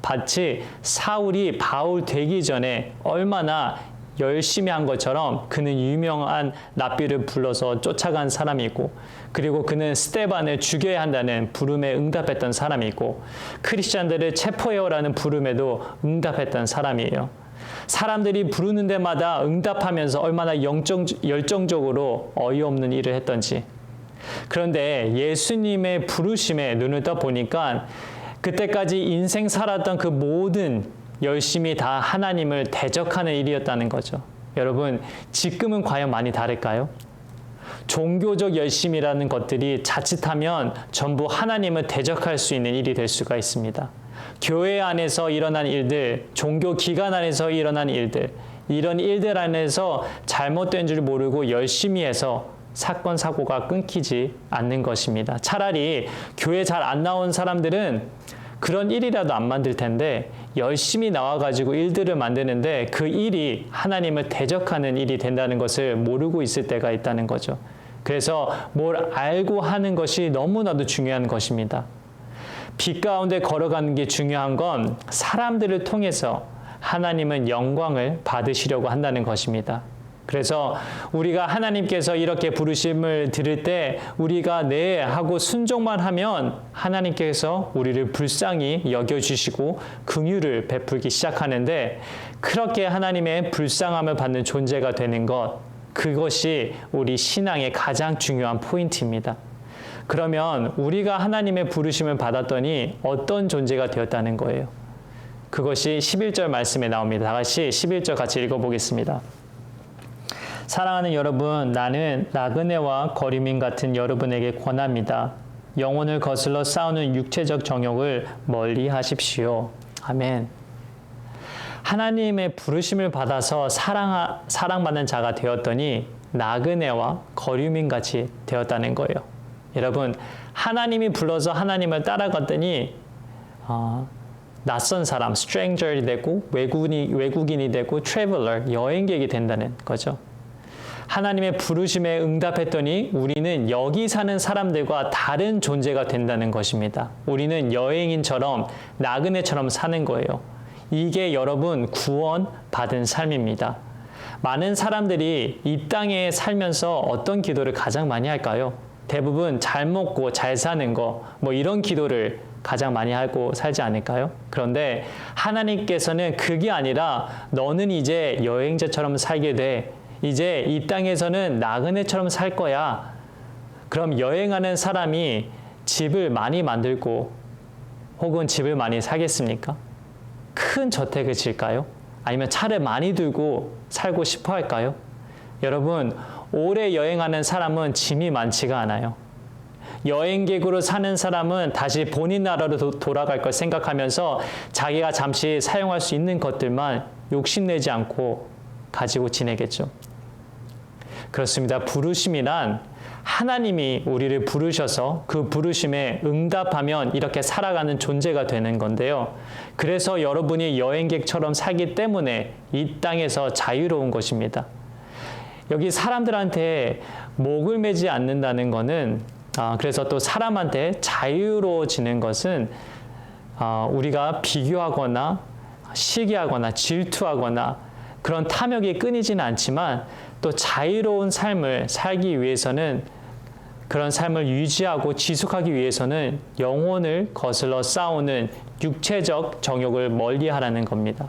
마치 사울이 바울 되기 전에 얼마나 열심히 한 것처럼 그는 유명한 랍비를 불러서 쫓아간 사람이고 그리고 그는 스데반을 죽여야 한다는 부름에 응답했던 사람이고 크리스찬들을 체포해오라는 부름에도 응답했던 사람이에요. 사람들이 부르는 데마다 응답하면서 얼마나 열정적으로 어이없는 일을 했던지. 그런데 예수님의 부르심에 눈을 떠보니까 그때까지 인생 살았던 그 모든 열심히 다 하나님을 대적하는 일이었다는 거죠. 여러분, 지금은 과연 많이 다를까요? 종교적 열심이라는 것들이 자칫하면 전부 하나님을 대적할 수 있는 일이 될 수가 있습니다. 교회 안에서 일어난 일들, 종교 기관 안에서 일어난 일들, 이런 일들 안에서 잘못된 줄 모르고 열심히 해서 사건, 사고가 끊기지 않는 것입니다. 차라리 교회 잘 안 나온 사람들은 그런 일이라도 안 만들 텐데 열심히 나와가지고 일들을 만드는데 그 일이 하나님을 대적하는 일이 된다는 것을 모르고 있을 때가 있다는 거죠. 그래서 뭘 알고 하는 것이 너무나도 중요한 것입니다. 빛 가운데 걸어가는 게 중요한 건 사람들을 통해서 하나님은 영광을 받으시려고 한다는 것입니다. 그래서 우리가 하나님께서 이렇게 부르심을 들을 때 우리가 네 하고 순종만 하면 하나님께서 우리를 불쌍히 여겨주시고 긍휼을 베풀기 시작하는데 그렇게 하나님의 불쌍함을 받는 존재가 되는 것, 그것이 우리 신앙의 가장 중요한 포인트입니다. 그러면 우리가 하나님의 부르심을 받았더니 어떤 존재가 되었다는 거예요. 그것이 11절 말씀에 나옵니다. 다 같이 11절 같이 읽어보겠습니다. 사랑하는 여러분, 나는 나그네와 거류민 같은 여러분에게 권합니다. 영혼을 거슬러 싸우는 육체적 정욕을 멀리 하십시오. 아멘. 하나님의 부르심을 받아서 사랑받는 자가 되었더니 나그네와 거류민 같이 되었다는 거예요. 여러분, 하나님이 불러서 하나님을 따라갔더니 낯선 사람, stranger이 되고 외국인이 되고 traveler, 여행객이 된다는 거죠. 하나님의 부르심에 응답했더니 우리는 여기 사는 사람들과 다른 존재가 된다는 것입니다. 우리는 여행인처럼 나그네처럼 사는 거예요. 이게 여러분 구원받은 삶입니다. 많은 사람들이 이 땅에 살면서 어떤 기도를 가장 많이 할까요? 대부분 잘 먹고 잘 사는 거, 뭐 이런 기도를 가장 많이 하고 살지 않을까요? 그런데 하나님께서는 그게 아니라 너는 이제 여행자처럼 살게 돼. 이제 이 땅에서는 나그네처럼 살 거야. 그럼 여행하는 사람이 집을 많이 만들고 혹은 집을 많이 사겠습니까? 큰 저택을 질까요? 아니면 차를 많이 들고 살고 싶어 할까요? 여러분, 오래 여행하는 사람은 짐이 많지가 않아요. 여행객으로 사는 사람은 다시 본인 나라로 돌아갈 걸 생각하면서 자기가 잠시 사용할 수 있는 것들만 욕심내지 않고 가지고 지내겠죠. 그렇습니다. 부르심이란 하나님이 우리를 부르셔서 그 부르심에 응답하면 이렇게 살아가는 존재가 되는 건데요. 그래서 여러분이 여행객처럼 살기 때문에 이 땅에서 자유로운 것입니다. 여기 사람들한테 목을 매지 않는다는 것은 그래서 또 사람한테 자유로워지는 것은 우리가 비교하거나 시기하거나 질투하거나 그런 탐욕이 끊이지는 않지만 또 자유로운 삶을 살기 위해서는 그런 삶을 유지하고 지속하기 위해서는 영혼을 거슬러 싸우는 육체적 정욕을 멀리하라는 겁니다.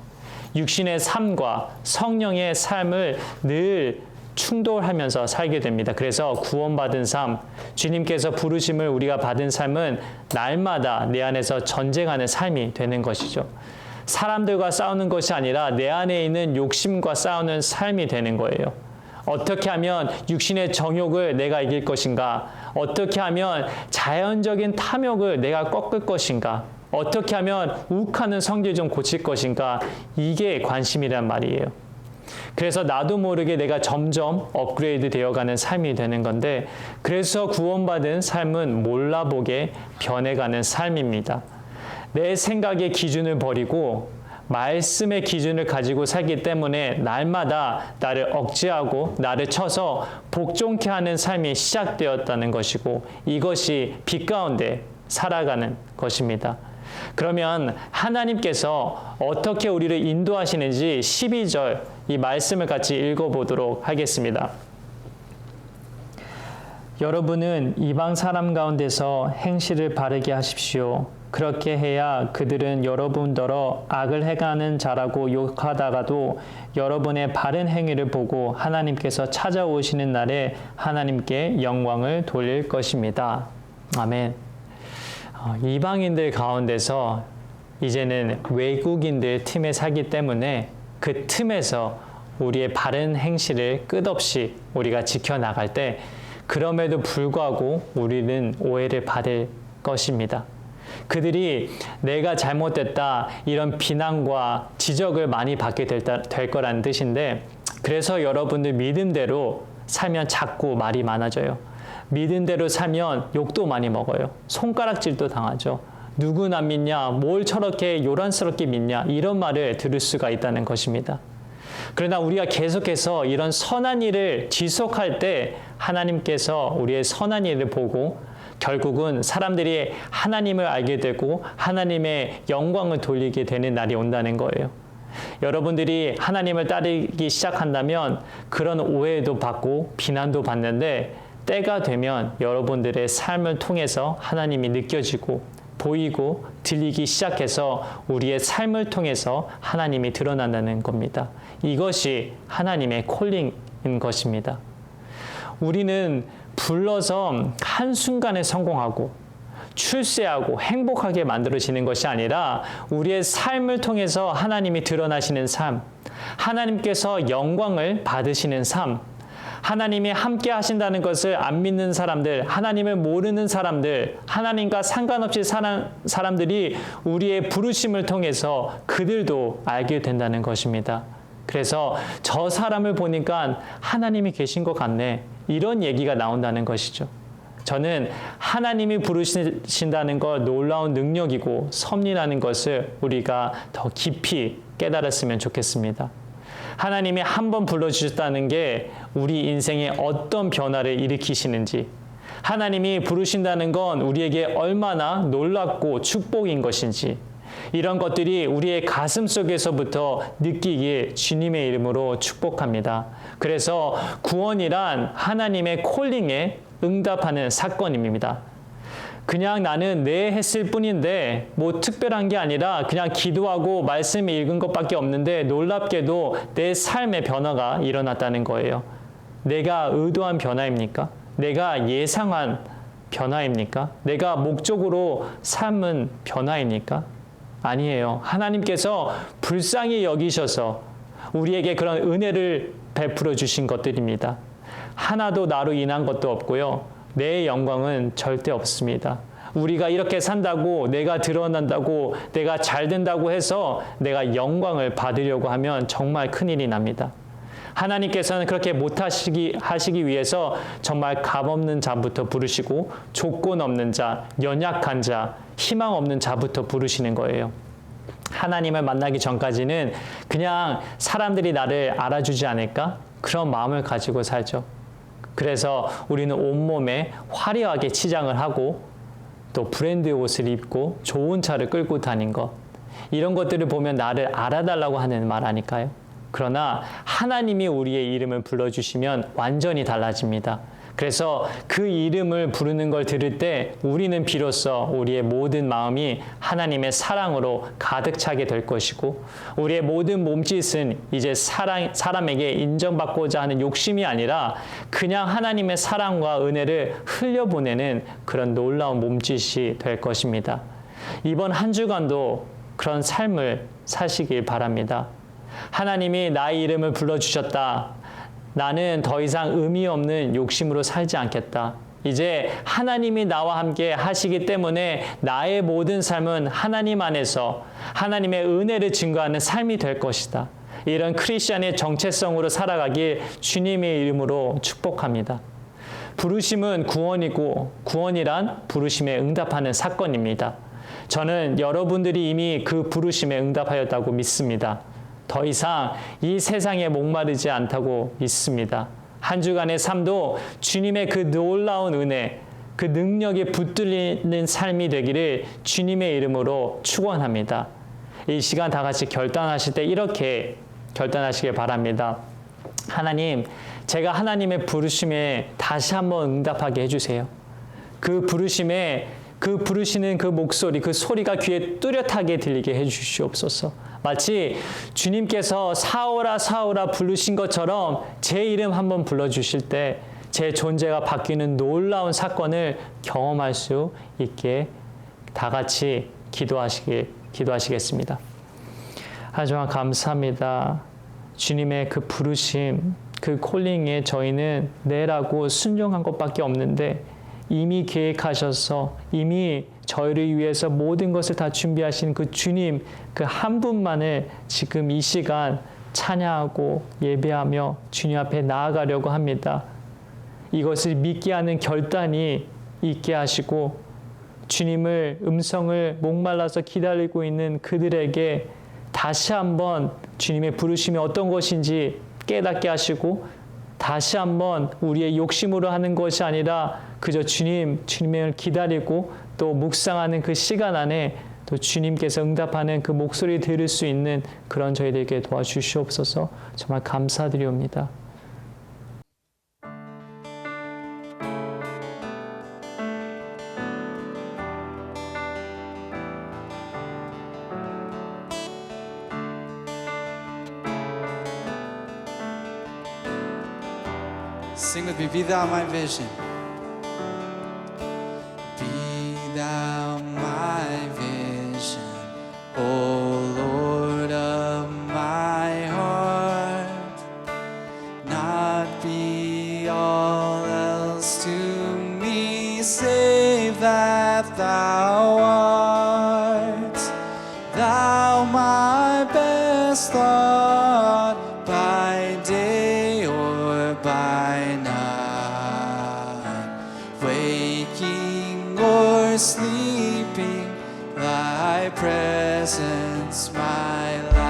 육신의 삶과 성령의 삶을 늘 충돌하면서 살게 됩니다. 그래서 구원받은 삶, 주님께서 부르심을 우리가 받은 삶은 날마다 내 안에서 전쟁하는 삶이 되는 것이죠. 사람들과 싸우는 것이 아니라 내 안에 있는 욕심과 싸우는 삶이 되는 거예요. 어떻게 하면 육신의 정욕을 내가 이길 것인가? 어떻게 하면 자연적인 탐욕을 내가 꺾을 것인가? 어떻게 하면 욱하는 성질 좀 고칠 것인가? 이게 관심이란 말이에요. 그래서 나도 모르게 내가 점점 업그레이드 되어가는 삶이 되는 건데, 그래서 구원받은 삶은 몰라보게 변해가는 삶입니다. 내 생각의 기준을 버리고 말씀의 기준을 가지고 살기 때문에 날마다 나를 억제하고 나를 쳐서 복종케 하는 삶이 시작되었다는 것이고, 이것이 빛 가운데 살아가는 것입니다. 그러면 하나님께서 어떻게 우리를 인도하시는지 12절 이 말씀을 같이 읽어보도록 하겠습니다. 여러분은 이방 사람 가운데서 행실을 바르게 하십시오. 그렇게 해야 그들은 여러분더러 악을 행하는 자라고 욕하다가도 여러분의 바른 행위를 보고 하나님께서 찾아오시는 날에 하나님께 영광을 돌릴 것입니다. 아멘. 이방인들 가운데서 이제는 외국인들 틈에 살기 때문에 그 틈에서 우리의 바른 행실을 끝없이 우리가 지켜나갈 때, 그럼에도 불구하고 우리는 오해를 받을 것입니다. 그들이 내가 잘못됐다 이런 비난과 지적을 많이 받게 될 거라는 뜻인데, 그래서 여러분들 믿음대로 살면 자꾸 말이 많아져요. 믿은 대로 살면 욕도 많이 먹어요. 손가락질도 당하죠. 누구 안 믿냐? 뭘 저렇게 요란스럽게 믿냐? 이런 말을 들을 수가 있다는 것입니다. 그러나 우리가 계속해서 이런 선한 일을 지속할 때 하나님께서 우리의 선한 일을 보고 결국은 사람들이 하나님을 알게 되고 하나님의 영광을 돌리게 되는 날이 온다는 거예요. 여러분들이 하나님을 따르기 시작한다면 그런 오해도 받고 비난도 받는데, 때가 되면 여러분들의 삶을 통해서 하나님이 느껴지고 보이고 들리기 시작해서 우리의 삶을 통해서 하나님이 드러난다는 겁니다. 이것이 하나님의 콜링인 것입니다. 우리는 불러서 한순간에 성공하고 출세하고 행복하게 만들어지는 것이 아니라 우리의 삶을 통해서 하나님이 드러나시는 삶, 하나님께서 영광을 받으시는 삶, 하나님이 함께 하신다는 것을 안 믿는 사람들, 하나님을 모르는 사람들, 하나님과 상관없이 사는 사람들이 우리의 부르심을 통해서 그들도 알게 된다는 것입니다. 그래서 저 사람을 보니까 하나님이 계신 것 같네, 이런 얘기가 나온다는 것이죠. 저는 하나님이 부르신다는 것 놀라운 능력이고 섭리라는 것을 우리가 더 깊이 깨달았으면 좋겠습니다. 하나님이 한 번 불러주셨다는 게 우리 인생에 어떤 변화를 일으키시는지, 하나님이 부르신다는 건 우리에게 얼마나 놀랍고 축복인 것인지, 이런 것들이 우리의 가슴 속에서부터 느끼길 주님의 이름으로 축복합니다. 그래서 구원이란 하나님의 콜링에 응답하는 사건입니다. 그냥 나는 내 했을 뿐인데 뭐 특별한 게 아니라 그냥 기도하고 말씀 읽은 것밖에 없는데 놀랍게도 내 삶의 변화가 일어났다는 거예요. 내가 의도한 변화입니까? 내가 예상한 변화입니까? 내가 목적으로 삼은 변화입니까? 아니에요. 하나님께서 불쌍히 여기셔서 우리에게 그런 은혜를 베풀어 주신 것들입니다. 하나도 나로 인한 것도 없고요. 내 영광은 절대 없습니다. 우리가 이렇게 산다고, 내가 드러난다고, 내가 잘 된다고 해서 내가 영광을 받으려고 하면 정말 큰일이 납니다. 하나님께서는 그렇게 하시기 위해서 정말 값없는 자부터 부르시고 조건 없는 자, 연약한 자, 희망 없는 자부터 부르시는 거예요. 하나님을 만나기 전까지는 그냥 사람들이 나를 알아주지 않을까? 그런 마음을 가지고 살죠. 그래서 우리는 온몸에 화려하게 치장을 하고 또 브랜드 옷을 입고 좋은 차를 끌고 다닌 것, 이런 것들을 보면 나를 알아달라고 하는 말 아닐까요? 그러나 하나님이 우리의 이름을 불러주시면 완전히 달라집니다. 그래서 그 이름을 부르는 걸 들을 때 우리는 비로소 우리의 모든 마음이 하나님의 사랑으로 가득 차게 될 것이고, 우리의 모든 몸짓은 이제 사람에게 인정받고자 하는 욕심이 아니라 그냥 하나님의 사랑과 은혜를 흘려보내는 그런 놀라운 몸짓이 될 것입니다. 이번 한 주간도 그런 삶을 사시길 바랍니다. 하나님이 나의 이름을 불러주셨다. 나는 더 이상 의미 없는 욕심으로 살지 않겠다. 이제 하나님이 나와 함께 하시기 때문에 나의 모든 삶은 하나님 안에서 하나님의 은혜를 증거하는 삶이 될 것이다. 이런 크리스천의 정체성으로 살아가길 주님의 이름으로 축복합니다. 부르심은 구원이고, 구원이란 부르심에 응답하는 사건입니다. 저는 여러분들이 이미 그 부르심에 응답하였다고 믿습니다. 더 이상 이 세상에 목마르지 않다고 믿습니다. 한 주간의 삶도 주님의 그 놀라운 은혜, 그 능력이 붙들리는 삶이 되기를 주님의 이름으로 축원합니다. 이 시간 다 같이 결단하실 때 이렇게 결단하시길 바랍니다. 하나님, 제가 하나님의 부르심에 다시 한번 응답하게 해주세요. 그 부르심에, 그 부르시는 그 목소리, 그 소리가 귀에 뚜렷하게 들리게 해주시옵소서. 마치 주님께서 사오라 사오라 부르신 것처럼 제 이름 한번 불러주실 때 제 존재가 바뀌는 놀라운 사건을 경험할 수 있게 다 같이 기도하시겠습니다. 하지만 감사합니다. 주님의 그 부르심, 그 콜링에 저희는 네라고 순종한 것밖에 없는데, 이미 계획하셔서 이미 저희를 위해서 모든 것을 다 준비하신 그 주님, 그 한 분만을 지금 이 시간 찬양하고 예배하며 주님 앞에 나아가려고 합니다. 이것을 믿게 하는 결단이 있게 하시고, 주님을 음성을 목말라서 기다리고 있는 그들에게 다시 한번 주님의 부르심이 어떤 것인지 깨닫게 하시고, 다시 한번 우리의 욕심으로 하는 것이 아니라 그저 주님을 기다리고 또 묵상하는 그 시간 안에 또 주님께서 응답하는 그 목소리 들을 수 있는 그런 저희들에게 도와주시옵소서. 정말 감사드리옵니다. Sing with me, be thou my vision. Be thou my vision, O Lord of my heart. Not be all else to me, save that thou art. Thou my best thought by day or by night, waking or sleeping, thy presence my life.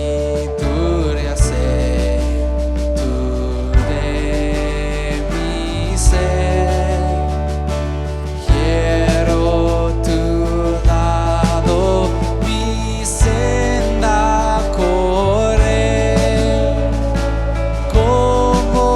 Sabiduría sé, tú de mí sé. Quiero tu lado, mi senda correr, como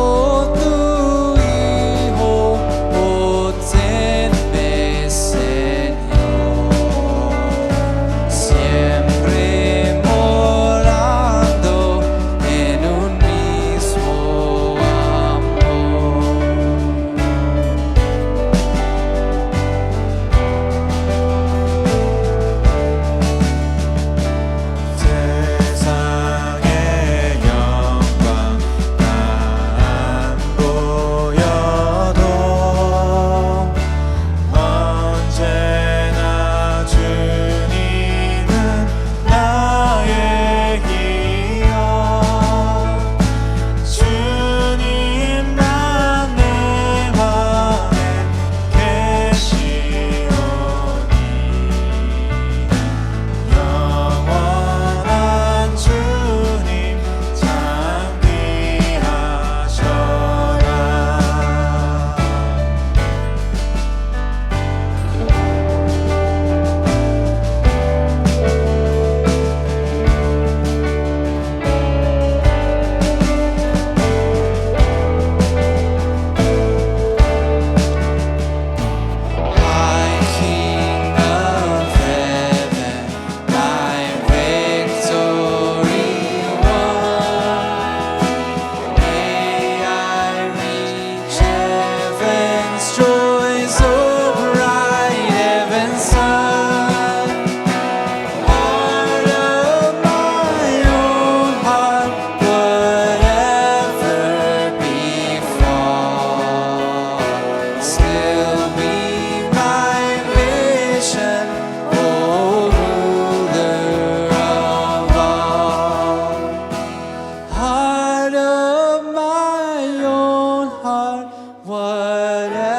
Lord of my own heart, whatever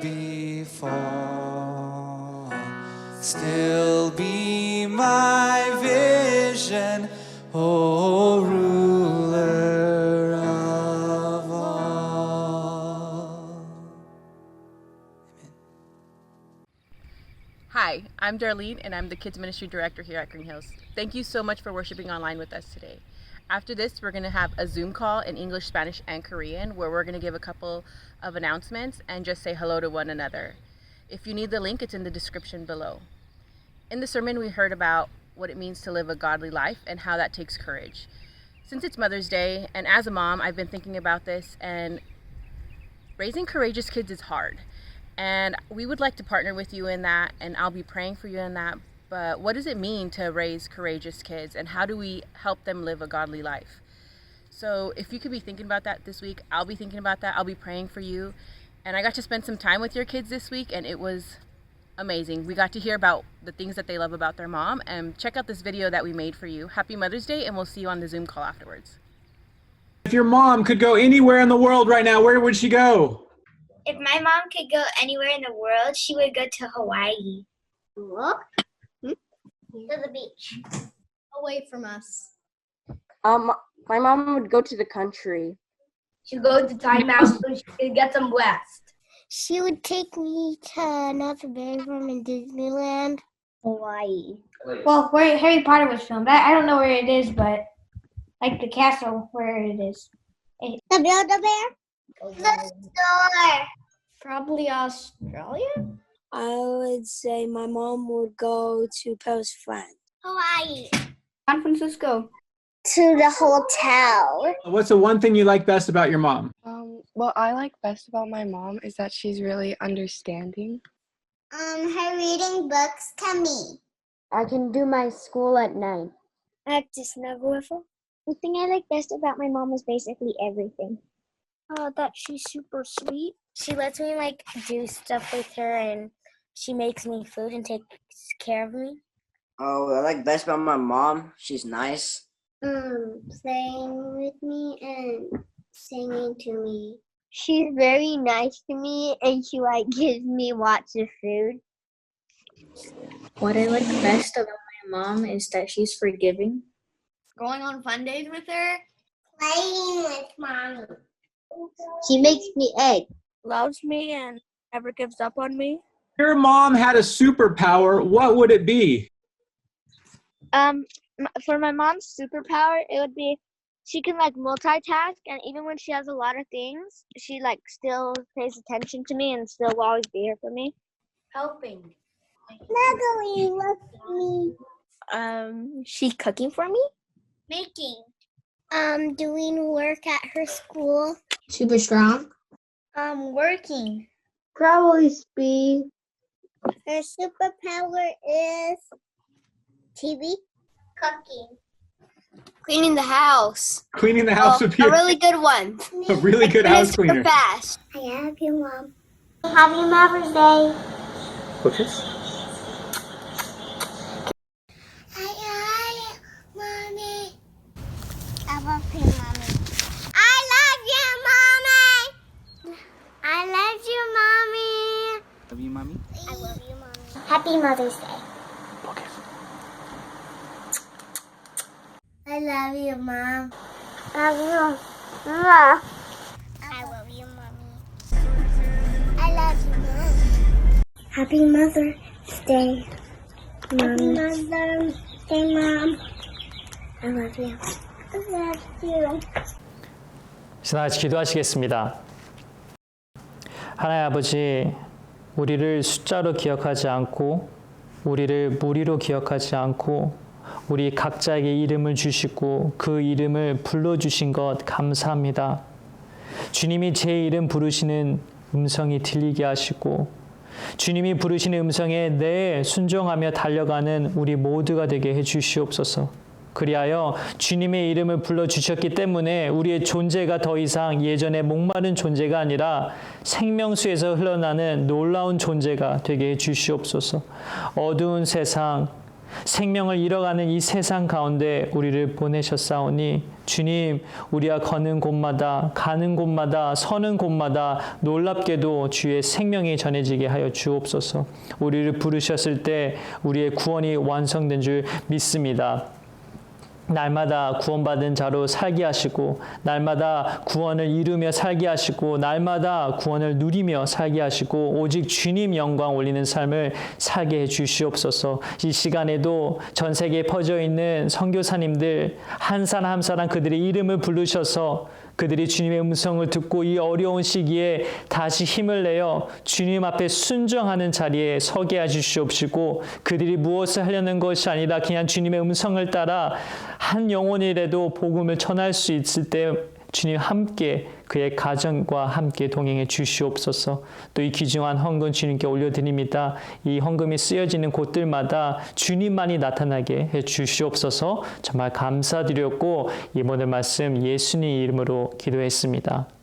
befall, still be my vision, O ruler of all. Hi, I'm Darlene, and I'm the Kids Ministry Director here at Green Hills. Thank you so much for worshiping online with us today. After this, we're going to have a Zoom call in English, Spanish, and Korean, where we're going to give a couple of announcements and just say hello to one another. If you need the link, it's in the description below. In the sermon, we heard about what it means to live a godly life and how that takes courage. Since it's Mother's Day, and as a mom, I've been thinking about this, and raising courageous kids is hard. And we would like to partner with you in that, and I'll be praying for you in that. But what does it mean to raise courageous kids, and how do we help them live a godly life? So if you could be thinking about that this week, I'll be thinking about that. I'll be praying for you. And I got to spend some time with your kids this week, and it was amazing. We got to hear about the things that they love about their mom, and check out this video that we made for you. Happy Mother's Day, and we'll see you on the Zoom call afterwards. If your mom could go anywhere in the world right now, where would she go? If my mom could go anywhere in the world, she would go to Hawaii. What? To the beach. Away from us. My mom would go to the country. She'd go to Time Mountain so she could get some rest. She would take me to North America in Disneyland. Hawaii. Well, where Harry Potter was filmed. I don't know where it is, but like the castle where it is. The Build-A-Bear? The store. Probably Australia? I would say my mom would go to Paris, France. Hawaii. San Francisco. To the hotel. What's the one thing you like best about your mom? What I like best about my mom is that she's really understanding. Her reading books to me. I can do my school at night. I like to snuggle with her. The thing I like best about my mom is basically everything. That she's super sweet. She lets me do stuff with her, and she makes me food and takes care of me. Oh, I like best about my mom. She's nice. Playing with me and singing to me. She's very nice to me, and she gives me lots of food. What I like best about my mom is that she's forgiving. Going on fun days with her. Playing with mommy. She makes me eggs. Loves me and never gives up on me. If your mom had a superpower, what would it be? For my mom's superpower, it would be she can multitask, and even when she has a lot of things, she still pays attention to me and still will always be here for me. Helping. Snuggling with me. She cooking for me? Making. Doing work at her school. Super strong. Working. Probably speed. Her superpower is TV. Cooking. Cleaning the house. Cleaning the house would be A really good one. a really good house cleaner. Fast. I love you, Mom. Happy Mother's Day. Focus. I love you, Mommy. I love you, Mommy. I love you, Mommy. I love you, Mommy. Love you, mommy. I love you, Mommy. Happy Mother's Day. I love you, Mom. I love you, Mom. I love you, Mommy. I love you, Mom. Happy Mother's Day, Mom. Happy Mother's Day, Mom. I love you. I love you. 신나같이 기도하시겠습니다. 하나님 아버지, 우리를 숫자로 기억하지 않고 우리를 무리로 기억하지 않고 우리 각자에게 이름을 주시고 그 이름을 불러주신 것 감사합니다. 주님이 제 이름 부르시는 음성이 들리게 하시고 주님이 부르시는 음성에 내 순종하며 달려가는 우리 모두가 되게 해주시옵소서. 그리하여 주님의 이름을 불러주셨기 때문에 우리의 존재가 더 이상 예전의 목마른 존재가 아니라 생명수에서 흘러나는 놀라운 존재가 되게 해주시옵소서. 어두운 세상, 생명을 잃어가는 이 세상 가운데 우리를 보내셨사오니 주님, 우리가 걷는 곳마다 가는 곳마다 서는 곳마다 놀랍게도 주의 생명이 전해지게 하여 주옵소서. 우리를 부르셨을 때 우리의 구원이 완성된 줄 믿습니다. 날마다 구원받은 자로 살게 하시고 날마다 구원을 이루며 살게 하시고 날마다 구원을 누리며 살게 하시고 오직 주님 영광 올리는 삶을 살게 해 주시옵소서. 이 시간에도 전 세계에 퍼져 있는 선교사님들 한 사람 한 사람 그들의 이름을 부르셔서 그들이 주님의 음성을 듣고 이 어려운 시기에 다시 힘을 내어 주님 앞에 순종하는 자리에 서게 해주시옵시고 그들이 무엇을 하려는 것이 아니라 그냥 주님의 음성을 따라 한 영혼이라도 복음을 전할 수 있을 때 주님 함께 그의 가정과 함께 동행해 주시옵소서. 또 이 귀중한 헌금 주님께 올려드립니다. 이 헌금이 쓰여지는 곳들마다 주님만이 나타나게 해 주시옵소서. 정말 감사드렸고 이 모든 말씀 예수님 이름으로 기도했습니다.